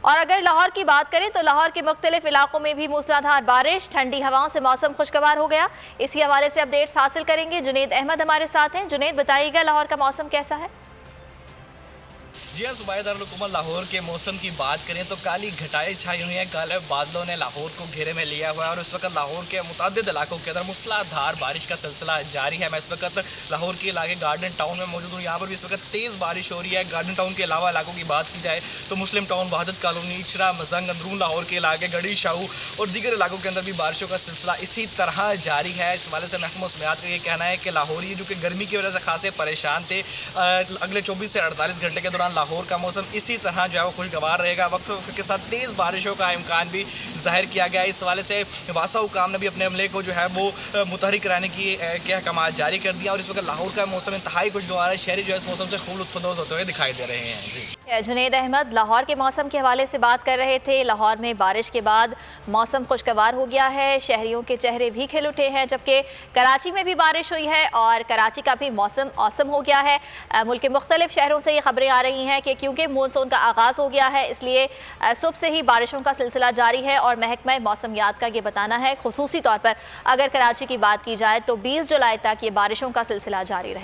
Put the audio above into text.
और अगर लाहौर की बात करें तो लाहौर के मुख्तलिफ इलाकों में भी मूसलाधार बारिश, ठंडी हवाओं से मौसम खुशगवार हो गया। इसी हवाले से अपडेट्स हासिल करेंगे। जुनेद अहमद हमारे साथ हैं। जुनेद, बताइएगा लाहौर का मौसम कैसा है? जी हाँ, सूबाई दारुल-हुकूमत लाहौर के मौसम की बात करें तो काली घटाएं छाई हुई हैं। काले बादलों ने लाहौर को घेरे में लिया हुआ है और इस वक्त लाहौर के मुतअद्दिद इलाकों के अंदर मूसलाधार बारिश का सिलसिला जारी है। मैं इस वक्त लाहौर के इलाके गार्डन टाउन में मौजूद हूँ। यहाँ पर भी इस वक्त तेज़ बारिश हो रही है। गार्डन टाउन के अलावा इलाकों की बात की जाए तो मुस्लिम टाउन, वहादत कॉलोनी, इचरा, मजंग, अंदरून लाहौर के इलाके, गढ़ी, शाहू और दीगर इलाकों के अंदर भी बारिशों का सिलसिला इसी तरह जारी है। इस हवाले से महकमा मौसमियात का ये कहना है कि लाहौरी जो कि गर्मी की वजह से खासे परेशान थे, अगले 24 से 48 घंटे के दौरान लाहौर का मौसम इसी तरह जो है वो खुशगवार रहेगा। वक्त वक्त के साथ तेज़ बारिशों का इम्कान भी जाहिर किया गया है। इस हवाले से वासा हुकाम ने भी अपने अमले को जो है वो मुतहरिक कराने की अहकाम जारी कर दिया और इस वक्त लाहौर का मौसम इंतहाई खुशगवार है। शहरी जो है इस मौसम से खूब लुत्फानंदोज़ होते हुए दिखाई दे रहे हैं। जी, जुनेद अहमद लाहौर के मौसम के हवाले से बात कर रहे थे। लाहौर में बारिश के बाद मौसम खुशगवार हो गया है, शहरियों के चेहरे भी खिल उठे हैं, जबकि कराची में भी बारिश हुई है और कराची का भी मौसम औसम हो गया है। मुल्क के मुख्तलिफ शहरों से ये खबरें आ रही हैं कि क्योंकि मानसून का आगाज़ हो गया है, इसलिए सुबह से ही बारिशों का सिलसिला जारी है और महकमा मौसमियात का ये बताना है, खुसूसी तौर पर अगर कराची की बात की जाए तो 20 जुलाई तक ये बारिशों का सिलसिला जारी रहे।